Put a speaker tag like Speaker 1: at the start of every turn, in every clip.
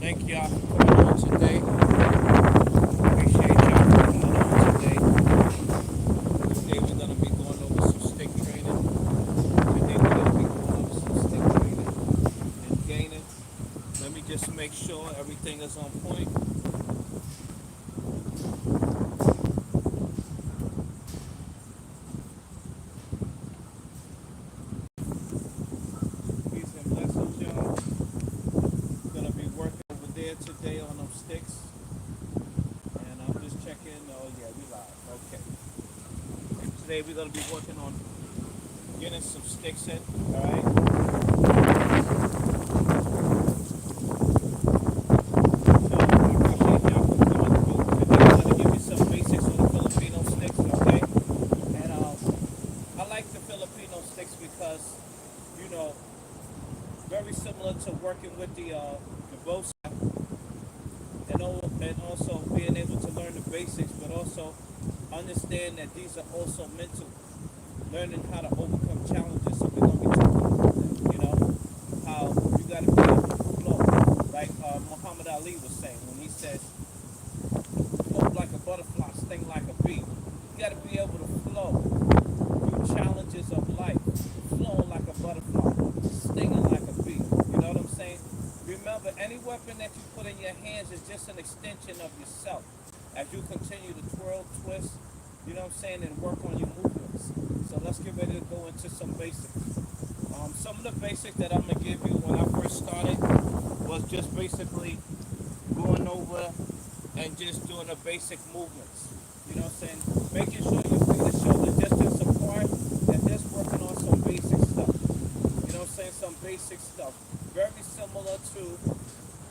Speaker 1: Thank y'all for coming on today. Appreciate y'all for coming on today. Today we're gonna be going over some stick training. Today we're gonna be going over some stick training and gaining. Let me just make sure everything is on point. Peace and blessings, y'all. Gonna be working over there today on them sticks. And I'm just checking. Oh yeah, we live. Okay. Today we're gonna be working on getting some sticks in. Alright. So I appreciate y'all for coming through. Today I'm gonna give you some basics on the Filipino sticks, okay? And I like the Filipino sticks because, you know, very similar to working with the bow staff, and also being able to learn the basics, but also understand that these are also mental, learning how to overcome challenges. So we're gonna be talking about that, you know, how you gotta be able to flow, like Muhammad Ali was saying when he says, "Flow like a butterfly, sting like a bee." You gotta be able to flow through challenges of life, flowing like a butterfly, stinging like a bee. You know what I'm saying? Remember, any weapon that you put in your hands is just an extension of yourself. As you continue to twirl, twist, you know what I'm saying, and work on your movements. So let's get ready to go into some basics. Some of the basics that I'm going to give you when I first started was just basically going over and just doing the basic movements. You know what I'm saying? Making sure your feet are shoulder distance apart and just working on some basic stuff. You know what I'm saying? Some basic stuff. Very similar to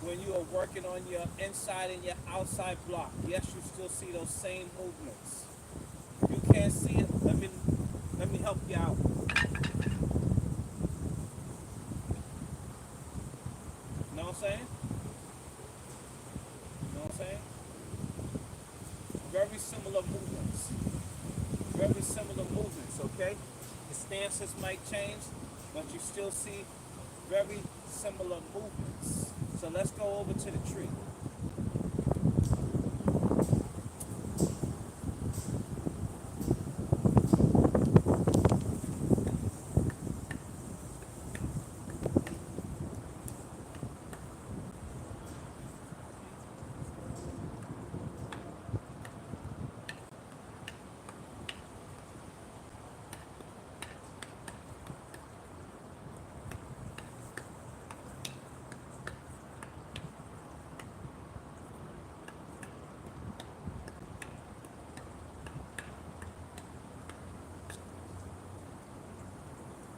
Speaker 1: when you are working on your inside and your outside block. Yes, you still see those same movements. If you can't see it, let me help you out. You know what I'm saying? You know what I'm saying? Very similar movements. Very similar movements, okay? The stances might change, but you still see very similar movements. So let's go over to the tree.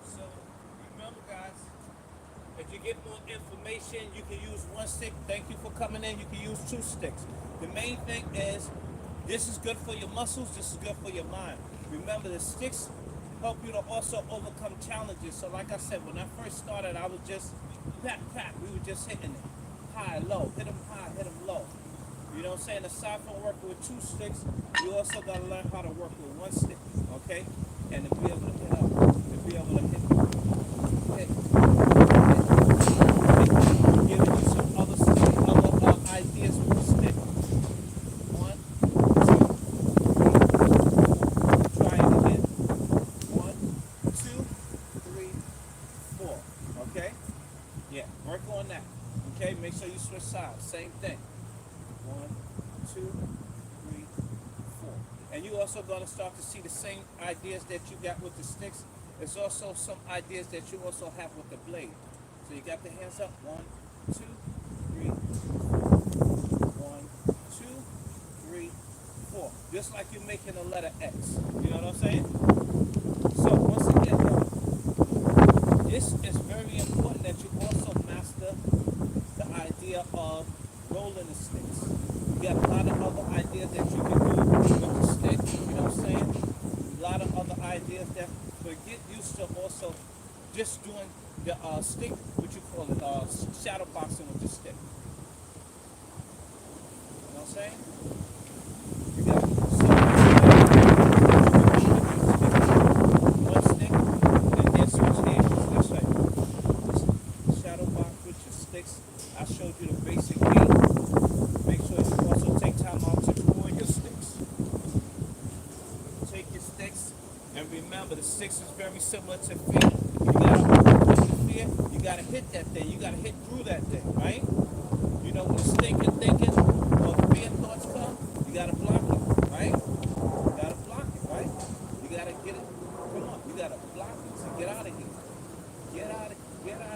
Speaker 1: So remember, guys, if you get more information, you can use one stick. Thank you for coming in. You can use two sticks. The main thing is this is good for your muscles. This is good for your mind. Remember, the sticks help you to also overcome challenges. So like I said, when I first started, I was just pat, pat. We were just hitting it. High, low. Hit them high, hit them low. You know what I'm saying? Aside from working with two sticks, you also got to learn how to work with one stick. Okay? And to be able to hit up. To be able to hit. Giving you some other ideas with the stick. 1, 2, 3. Try it again. 1, 2, 3, 4. Okay? Yeah, work on that. Okay, make sure you switch sides. Same thing. 1, 2, 3, 4. And you also gonna start to see the same ideas that you got with the sticks. There's also some ideas that you also have with the blade. So you got the hands up. 1, 2, 3, 1, 2, 3, 4. Just like you're making a letter X. You know what I'm saying? So once again, this is very important that you also master the idea of rolling the sticks. You got a lot of other ideas that you can do with the stick. You know what I'm saying? A lot of other ideas that, but get used to also just doing the stick, what you call it, shadow boxing with the stick. You know what I'm saying? You got one stick and then switch hands. That's right. Shadow box with your sticks. I showed you the basic And remember, the sticks is very similar to fear. You gotta fear, you gotta hit that thing. You gotta hit through that thing, right? You know, when thinking, or fear thoughts come, you gotta block it, right? You gotta block it, right? You gotta get it. Come on, you gotta block it. So get out of here. Get out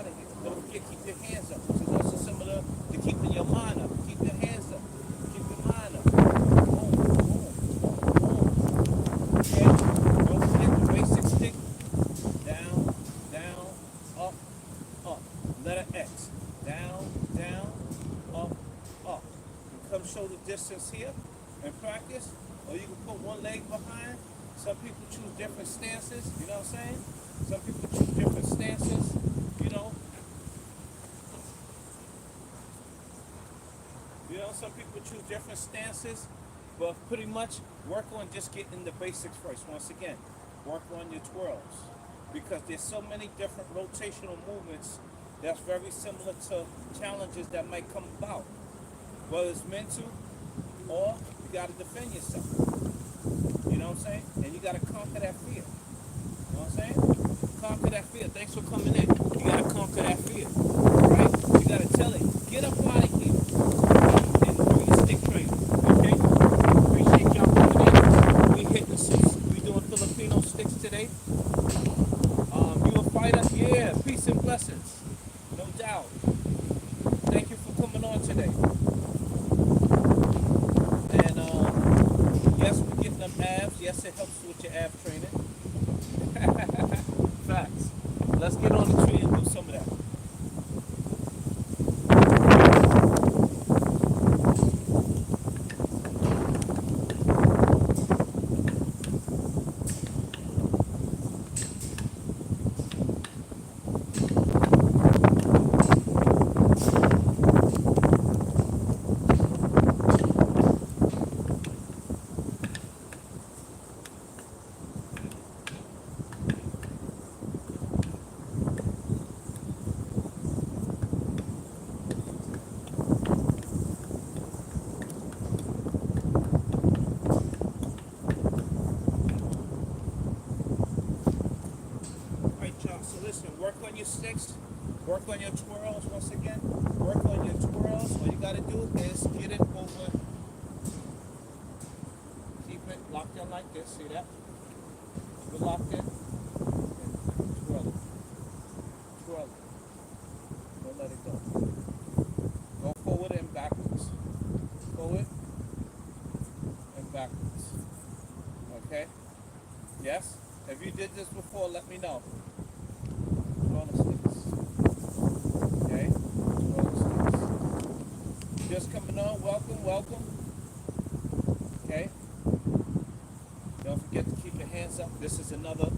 Speaker 1: of here. Don't forget, keep your hands up. This is also similar to keeping your mind up. Keep your hands up. Keep your mind up. Boom, boom, boom. Okay? Don't forget the basic stick. Down, down, up, up. Letter X. Down, down, up, up. You come shoulder distance here and practice. Or you can put one leg behind. Some people choose different stances. You know what I'm saying? Some people choose different stances. Some people choose different stances, but pretty much work on just getting the basics first. Once again, work on your twirls, because there's so many different rotational movements that's very similar to challenges that might come about, whether it's mental or you got to defend yourself. You know what I'm saying? And you got to conquer that fear. You know what I'm saying? Conquer that fear. Thanks for coming in. You got to conquer that fear, right? You got to tell it, get up out of here. Filipino sticks today. You a fighter? Yeah, peace and blessings. No doubt. Thank you for coming on today. And yes, we're getting them abs. Yes, it helps with your ab training. Facts. Let's get on the tree and do some of that. Sticks, work on your twirls once again. Work on your twirls. All you got to do is get it over. Keep it locked in like this. See that? Keep it locked in. And twirl it. Twirl it. Don't let it go. Go forward and backwards. Forward and backwards. Okay? Yes? If you did this before, let me know. Just coming on, welcome. Okay. Don't forget to keep your hands up. This is another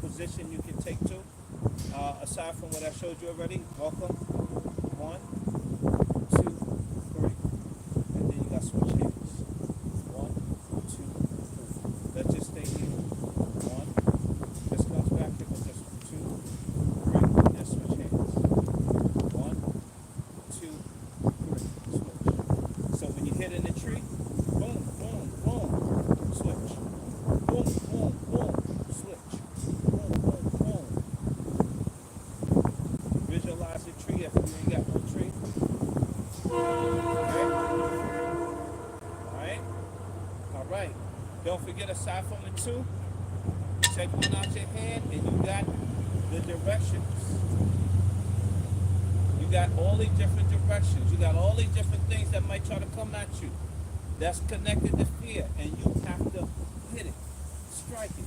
Speaker 1: position you can take too. Aside from what I showed you already. Welcome. 1, 2, 3. And then you got switch hands. 1, 2, 3. Let's just stay here. 1. This comes back here with this one. 2, 3. And switch hands. 1, 2, 3. So when you hit in the tree, boom, boom, boom, switch. Boom, boom, boom, switch. Boom, boom, boom. Visualize the tree if you ain't got no tree. Okay. Alright. Don't forget, aside from the 2, take one out your hand and you got the directions. You got all these different directions. You got all these different things that might try to come at you. That's connected to fear. And you have to hit it, strike it,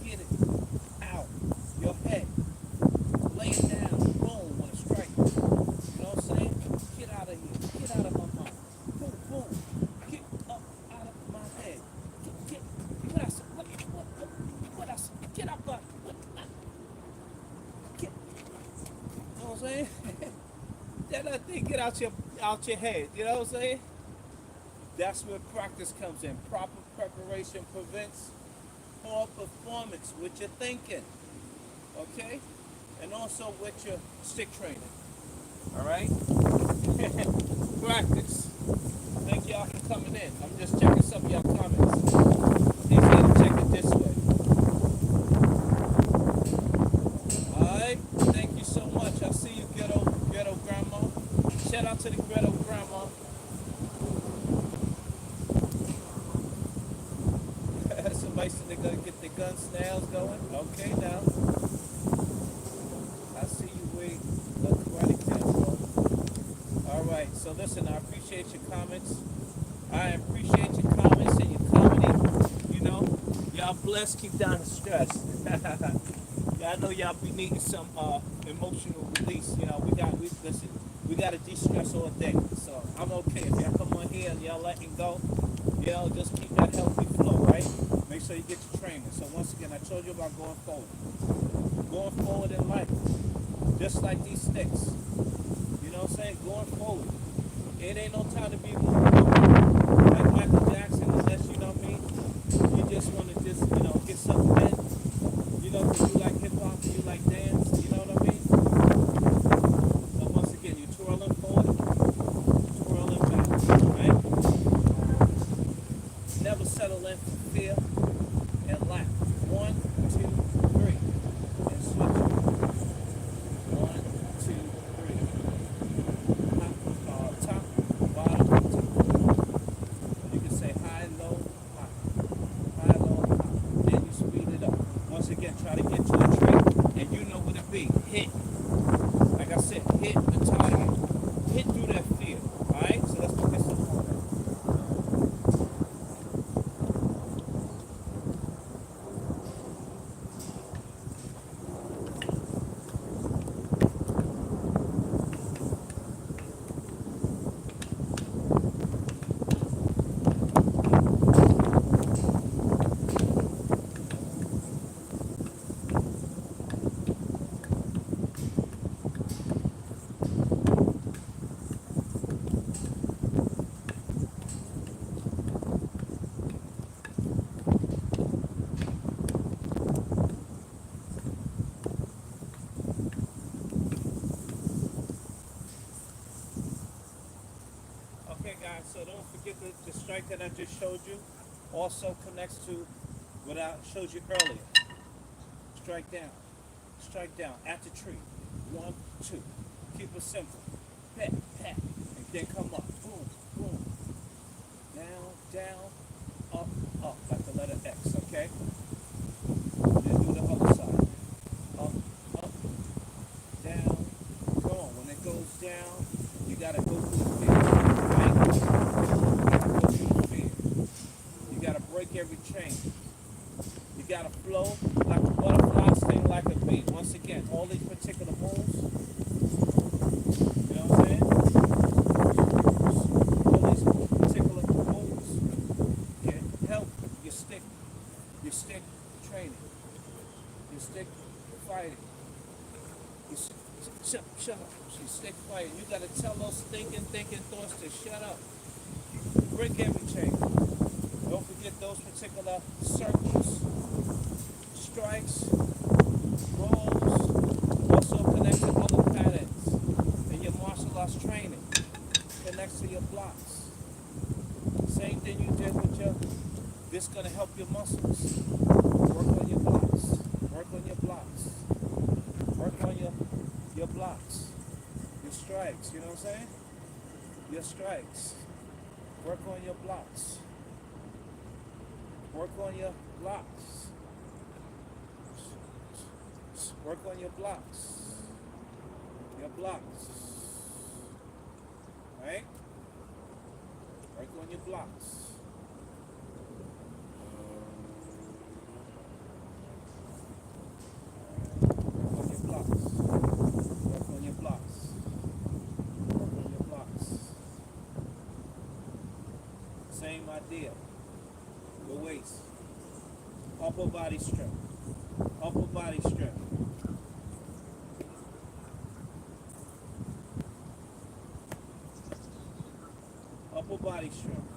Speaker 1: get it out. Your head. Lay it down. Boom, when it strikes. You know what I'm saying? Get out of here. Get out of my mind. Boom, boom. Get up out of my head. Get what I said. What I said. Get up out. Get. You know what I'm saying? That thing get out your head. You know what I'm saying? That's where practice comes in. Proper preparation prevents poor performance with your thinking. Okay? And also with your stick training. Alright? Practice. Thank y'all for coming in. I'm just checking some of y'all comments. They said to check it this way. Somebody said they're gonna get their gun snails going. Okay, now I see you wait. Look karate kid, bro. All right. So listen, I appreciate your comments. I appreciate your comments and your comedy. You know, y'all blessed. Keep down the stress. Yeah, I know y'all be needing some emotional release. You know, we listen. We gotta de-stress all day. So I'm okay if y'all come on here and y'all letting go. You know, just keep that healthy flow, right? Make sure you get your training. So once again, I told you about going forward. Going forward in life, just like these sticks. You know what I'm saying? Going forward. It ain't no time to be moving. Like Michael Jackson, unless, you know what I mean, you just want to just, you know, get something in. You know, because you like hip-hop, you like dance, you know what I mean? So once again, you twirling forward, twirling back, right? Never settle in for fear and lack. 1, 2, 3. And switch. 1, 2, 3. Top, bottom, top. You can say high, low, high. High, low, high. Then you speed it up. Once again, try to get to a tree, and you know what it be. Hit. Like I said, hit the target. Hit through that fear. Alright? So let's get some more. Okay, guys, so don't forget the strike that I just showed you also connects to what I showed you earlier. Strike down at the tree. 1, 2. Keep it simple. Pat, pat, and then come up. Boom, boom. Down, down, up, up, like the letter X, okay? Then do the other side. Up, up, down. Come on, when it goes down, you gotta go through the fear, right? You gotta go through the fear. You gotta break every chain. You gotta flow like a butterfly, sting like a bee. Once again, all these particular moves, you know what I'm saying? All these particular moves can help your stick training, your stick fighting. Shut up. You stick fighting. You gotta tell those thinking thoughts to shut up. Break every chain. Don't forget those particular circles, strikes, rolls, also connect to other patterns in your martial arts training. Connects to your blocks. Same thing you did with your, this gonna help your muscles. Work on your blocks. Work on your blocks. Work on your blocks. Your strikes, you know what I'm saying? Your strikes. Work on your blocks. Work on your blocks. Work on your blocks. Your blocks. Right? Work on your blocks. Work on your blocks. Work on your blocks. Work on your blocks. Same idea. The waist. Upper body strength. Upper body strength. Upper body strength.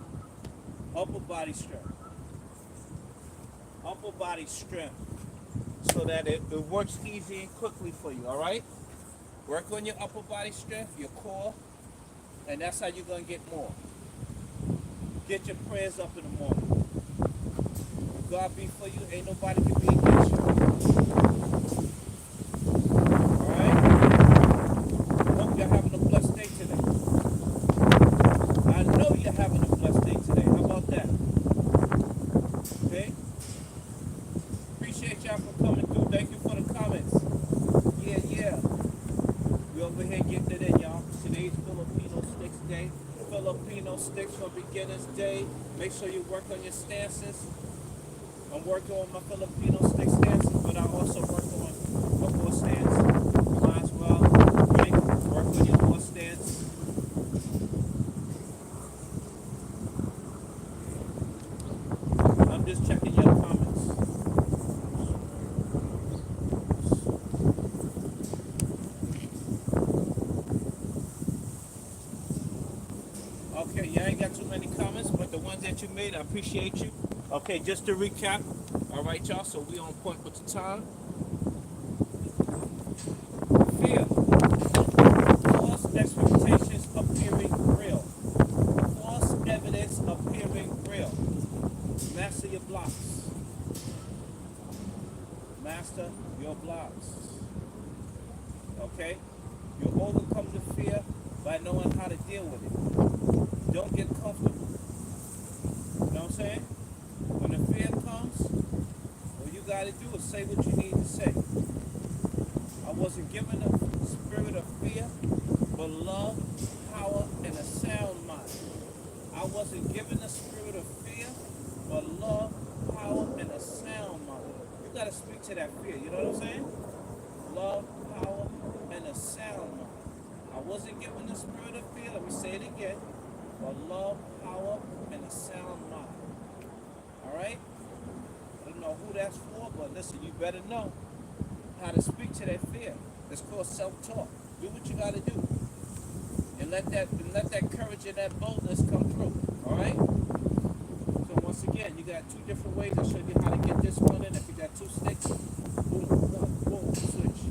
Speaker 1: Upper body strength. Upper body strength. So that it works easy and quickly for you, alright? Work on your upper body strength, your core, and that's how you're going to get more. Get your prayers up in the morning. If God be for you, ain't nobody can be against you. Alright? Hope you're having a blessed day today. I know you're having a blessed day today. How about that? Okay? y'all for coming through. Thank you for the comments. Yeah, yeah. We over here getting it in, y'all. Today's Filipino Sticks Day. Filipino Sticks for Beginners Day. Make sure you work on your stances. I'm working on my Filipino stick stances, but I also work on a horse stance. You might as well, right? Work on your horse stance. I'm just checking your comments. Okay, yeah, I ain't got too many comments, but the ones that you made, I appreciate you. Okay, just to recap. All right, y'all, so we on point with the time. Fear. False expectations appearing real. False evidence appearing real. Master your blocks. Master your blocks. Okay? You overcome the fear by knowing how to deal with it. Don't get comfortable. You know what I'm saying? When the fear comes, all you got to do is say what you need to say. I wasn't given a spirit of fear, but love, power, and a sound mind. I wasn't given a spirit of fear, but love, power, and a sound mind. You got to speak to that fear. You know what I'm saying? Love, power, and a sound mind. I wasn't given a spirit of fear. Let me say it again. But love, power, and a sound mind. All right? I don't know who that's for, but listen, you better know how to speak to that fear. It's called self-talk. Do what you got to do, and let that courage and that boldness come through. All right? So once again, you got two different ways. I showed you how to get this one in. If you got two sticks, boom, boom, boom, switch,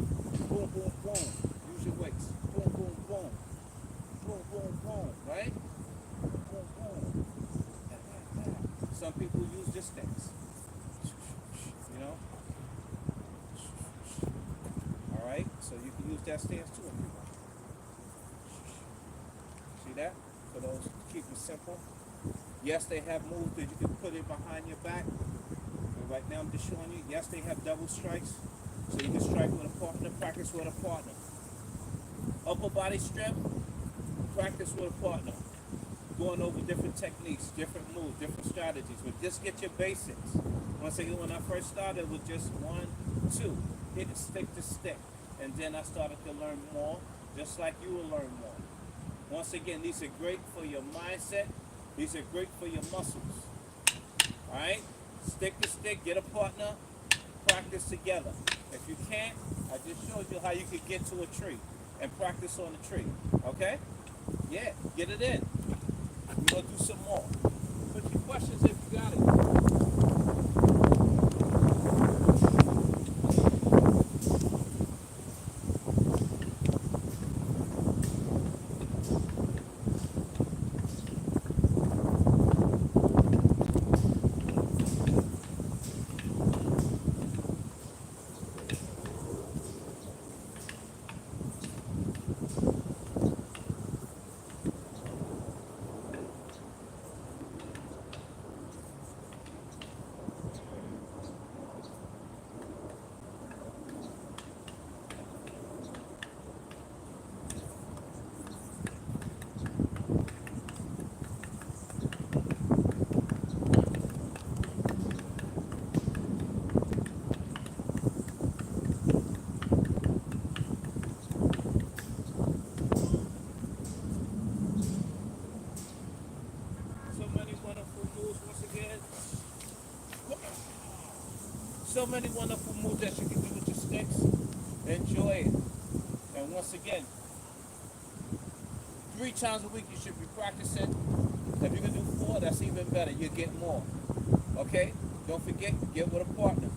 Speaker 1: boom, boom, boom. Use your weights. Boom, boom, boom, boom, boom, boom. Right? Boom, boom. Some people use this stance. You know? Alright? So you can use that stance too if you want. See that? For those to keep it simple. Yes, they have moves that you can put it behind your back. But right now I'm just showing you. Yes, they have double strikes. So you can strike with a partner, practice with a partner. Upper body strength, practice with a partner. Going over different techniques, different moves, different strategies. But just get your basics. Once again, when I first started, it was just 1, 2, hit it stick to stick. And then I started to learn more, just like you will learn more. Once again, these are great for your mindset. These are great for your muscles. All right? Stick to stick, get a partner, practice together. If you can't, I just showed you how you could get to a tree and practice on the tree. Okay? Yeah, get it in. We're going to do some more. Put your questions if you got it. So many wonderful moves that you can do with your sticks. Enjoy it. And once again, 3 times a week you should be practicing. If you can do 4, that's even better. You'll get more. Okay? Don't forget, get with a partner.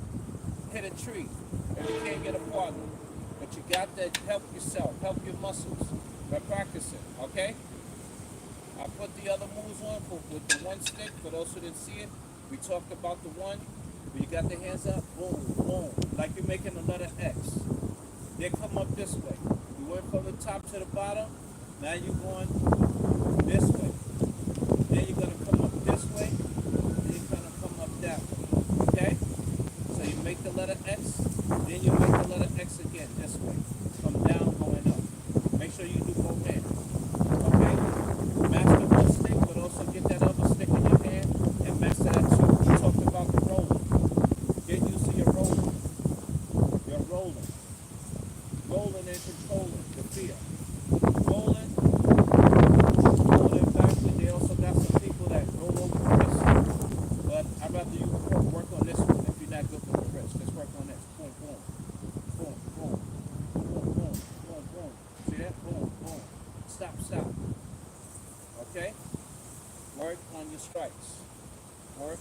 Speaker 1: Hit a tree if you can't get a partner. But you got to help yourself, help your muscles by practicing. Okay? I put the other moves on with the one stick. For those who didn't see it, we talked about the one. When you got the hands up, boom, boom, like you're making a letter X. They come up this way. You went from the top to the bottom. Now you're going this way. Then you're going to come up this way. Then you're going to come up that way. Okay? So you make make the letter X, then you make the letter X again this way, from down going up. Make sure you do both hands. Okay? Master one stick, but also get that other stick in your hand and master that too. We talked about the rolling. Get used to your rolling. You're rolling. Rolling and controlling the fear. Rolling backward. They also got some people that roll over the wrist. But I'd rather you work on this one if you're not good with the wrist. Let's work on this. Boom, boom. Boom, boom. Boom, boom. Boom, boom. See that? Boom, boom. Stop, stop. Okay? Work on your strikes. Work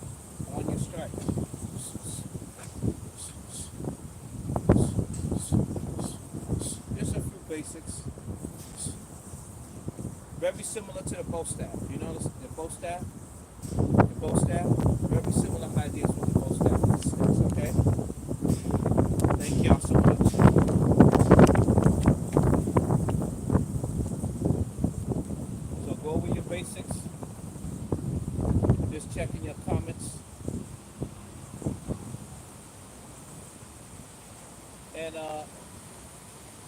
Speaker 1: on your strikes. Just a few basics. Very similar to the bow staff. You notice the bow staff? The bow staff? Very similar ideas with the bow staff. Okay? Thank y'all so much. So go over your basics. Just checking your comments. And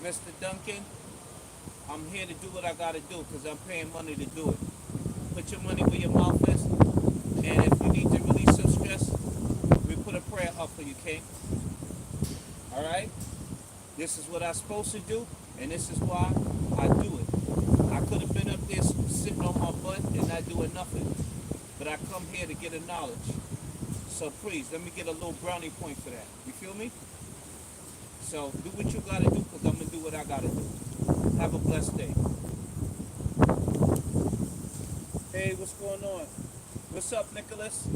Speaker 1: Mr. Duncan, I'm here to do what I gotta do because I'm paying money to do it. Put your money where your mouth is, and if you need to release some stress, we put a prayer up for you, King. All right? This is what I'm supposed to do, and this is why I do it. I could have been up there sitting on my butt and not doing nothing, but I come here to get a knowledge. So please, let me get a little brownie point for that. You feel me? So do what you gotta do because I'm gonna do what I gotta do. Have a blessed day. Hey, what's going on? What's up, Nicholas?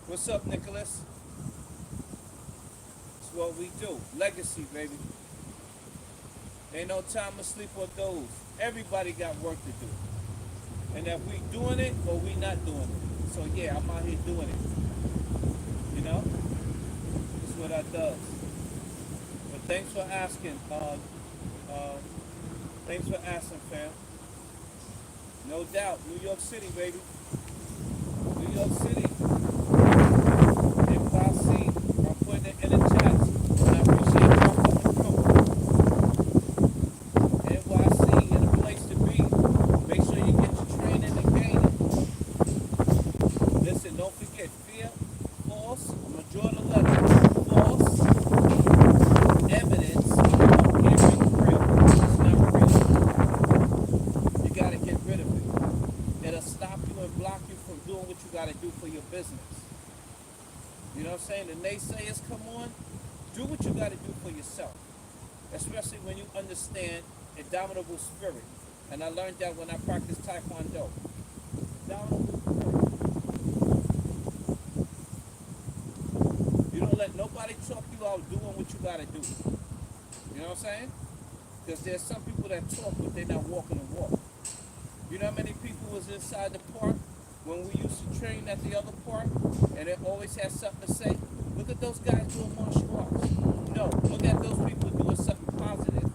Speaker 1: What's up, Nicholas? It's what we do. Legacy, baby. Ain't no time to sleep or doze. Everybody got work to do. And if we doing it or we not doing it. So yeah, I'm out here doing it. You know? That's what I does. But thanks for asking. Thanks for asking, fam. No doubt. New York City, baby. New York City. NYC. I'm putting it in the chat. And I appreciate y'all coming through. NYC is a place to be. Make sure you get your training and gaining. Listen, don't forget. Fear, false, majority of the letter. False evidence. What you got to do for your business. You know what I'm saying? The naysayers come on. Do what you got to do for yourself. Especially when you understand indomitable spirit. And I learned that when I practiced Taekwondo. Indomitable spirit. You don't let nobody talk you out doing what you got to do. You know what I'm saying? Because there's some people that talk but they're not walking the walk. You know how many people was inside the park when we used to train at the other park, and they always had something to say? Look at those guys doing martial arts. No, look at those people doing something positive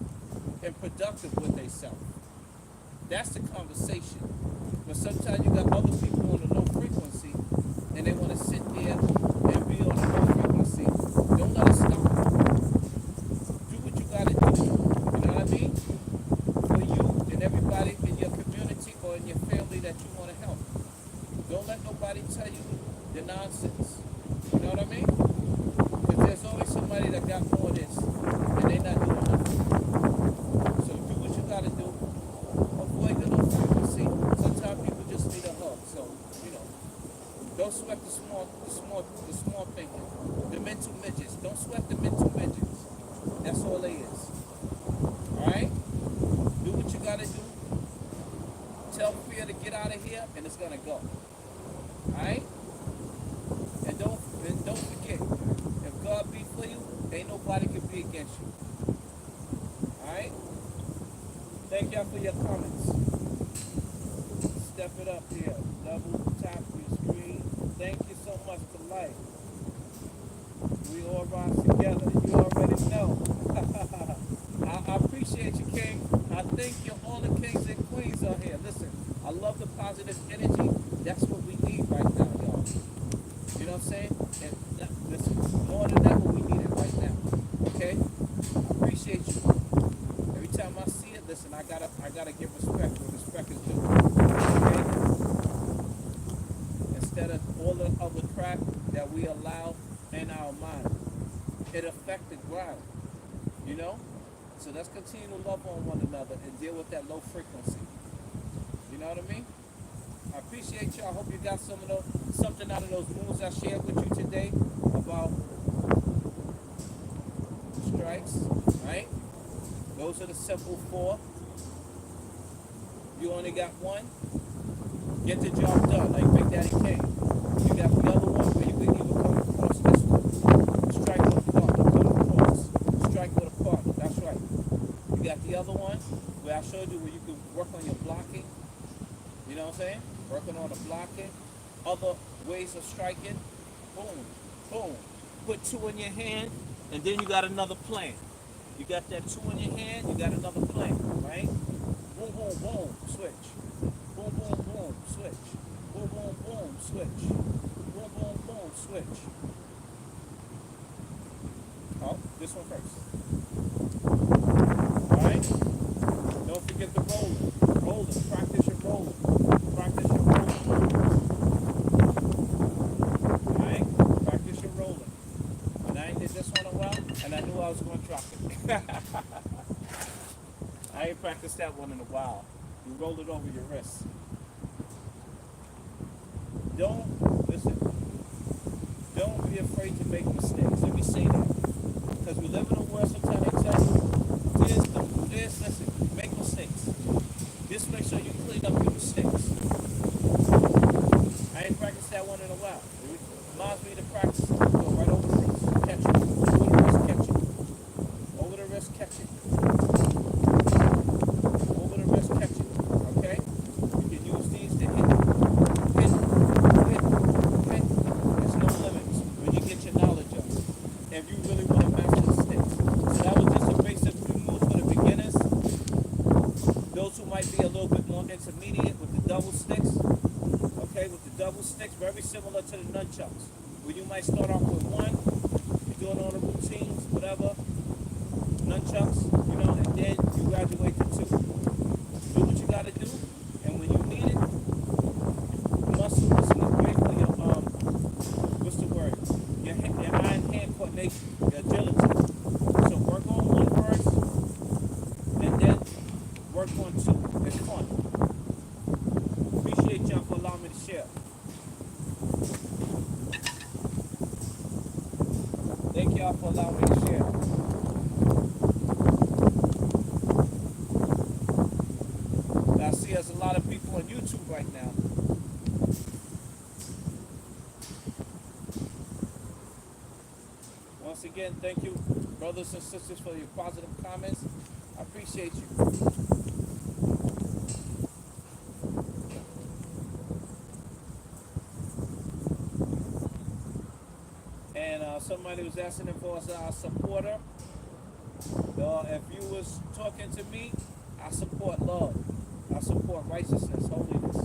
Speaker 1: and productive with themselves. That's the conversation. But sometimes you got other people on a low frequency, and they want to sit there and be on a low frequency. Don't let it stop. Do what you got to do. You know what I mean? For you and everybody in your community or in your family that you want to help. Don't let nobody tell you the nonsense. You know what I mean? Because there's always somebody that got more of this, and they not doing nothing. So do what you got to do. Avoid the low frequency. Sometimes people just need a hug. So, you know, don't sweat the small thinking. The mental midgets. Don't sweat the mental midgets. That's all they is. All right? Do what you got to do. Tell fear to get out of here, and it's gonna go. Alright? And don't forget, if God be for you, ain't nobody can be against you. Alright? Thank y'all for your comments. Step it up here. Double tap your screen. Thank you so much to life. We all rise together. You already know. I appreciate you, King. I thank you, all the kings and queens out here. Listen, I love the positive energy. That's what we need right now, y'all. You know what I'm saying? And listen, more than that, what we need it right now. Okay? I appreciate you. Every time I see it, listen, I gotta give respect where respect is due. Okay? Instead of all the other crap that we allow in our mind, it affected ground. You know? So let's continue to love on one another and deal with that low frequency. You know what I mean? I appreciate you. I hope you got something out of those moves I shared with you today about strikes, right? Those are the simple four. You only got one. Get the job done, like Big Daddy Kane. You got the other one where you can either come across this one. Strike with a partner, come across. Strike with a partner, that's right. You got the other one where I showed you where you can work on your blocking. You know what I'm saying? Working on the blocking. Other ways of striking. Boom, boom. Put two in your hand, and then you got another plan. You got that two in your hand, you got another plan, right? Boom, boom, boom, switch. Boom, boom, boom, switch. Boom, boom, boom, switch. Boom, boom, boom, switch. Oh, this one first. Alright? Don't forget the rolling. Rolling. Practice your rolling. Practice your rolling. Alright? Practice your rolling. And I ain't did this one in a while, and I knew I was going to drop it. I ain't practiced that one in a while. You roll it over your wrist. Don't be afraid to make mistakes. Let me say that. Because we live in a world sometimes they tell you, listen, make mistakes. Just make sure you clean up your mistakes. I ain't practiced that one in a while. It reminds me to practice it. Go right over the wrist, catch it. Over the wrist, catch it. Over the wrist, catch it. Over the wrist, catch it. Okay? You can use these to hit. There's no limits when you get your knowledge up. If you really want to master the sticks. So that was just a basic few moves for the beginners. Those who might be a little bit more intermediate with the double sticks. Okay, with the double sticks, very similar to the nunchucks. Where you might start off with one, you're doing all the routines, whatever, nunchucks, you know, and then you graduate to two. Do what you gotta do, and when you need it, muscle is great for your what's the word? Your eye-hand coordination, your agility. So work on one first, and then work on two. It's fun. Appreciate y'all for allowing me to share. Thank y'all for allowing me to share. I see there's a lot of people on YouTube right now. Once again, thank you, brothers and sisters, for your positive comments. I appreciate you. And somebody was asking if I was a supporter. If you was talking to me, I support love. I support righteousness, holiness.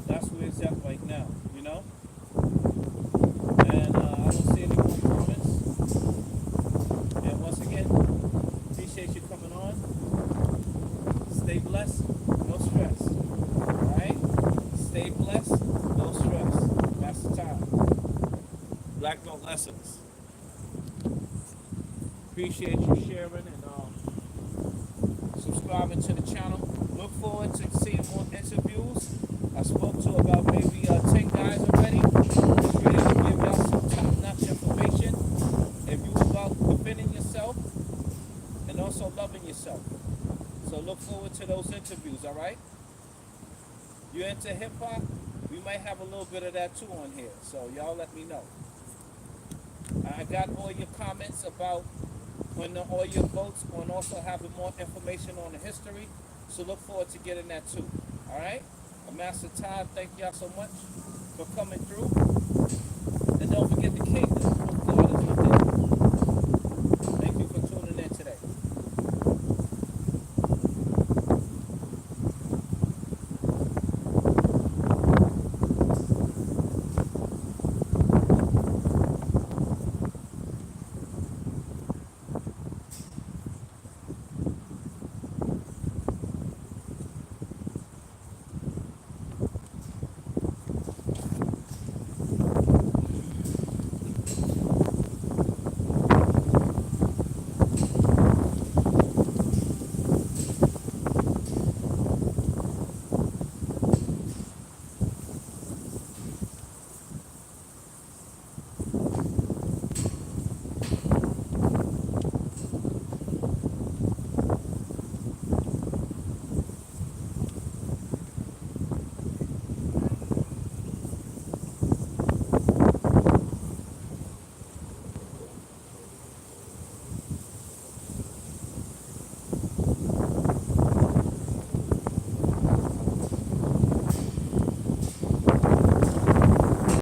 Speaker 1: That's where it's at right now, you know? And I don't see any more comments. And once again, appreciate you coming on. Stay blessed, no stress. Alright? Stay blessed, no stress. That's the time. Black Belt Lessons. Appreciate you sharing and subscribing to the channel. Look forward to seeing more interviews. I spoke to about maybe 10 guys already. Just ready to give y'all some top-notch information. If you about defending yourself and also loving yourself. So look forward to those interviews, all right? You into hip-hop? We might have a little bit of that too on here. So y'all let me know. I got all your comments about all your votes on also having more information on the history. So look forward to getting that too. All right? Master Todd, thank y'all so much for coming through.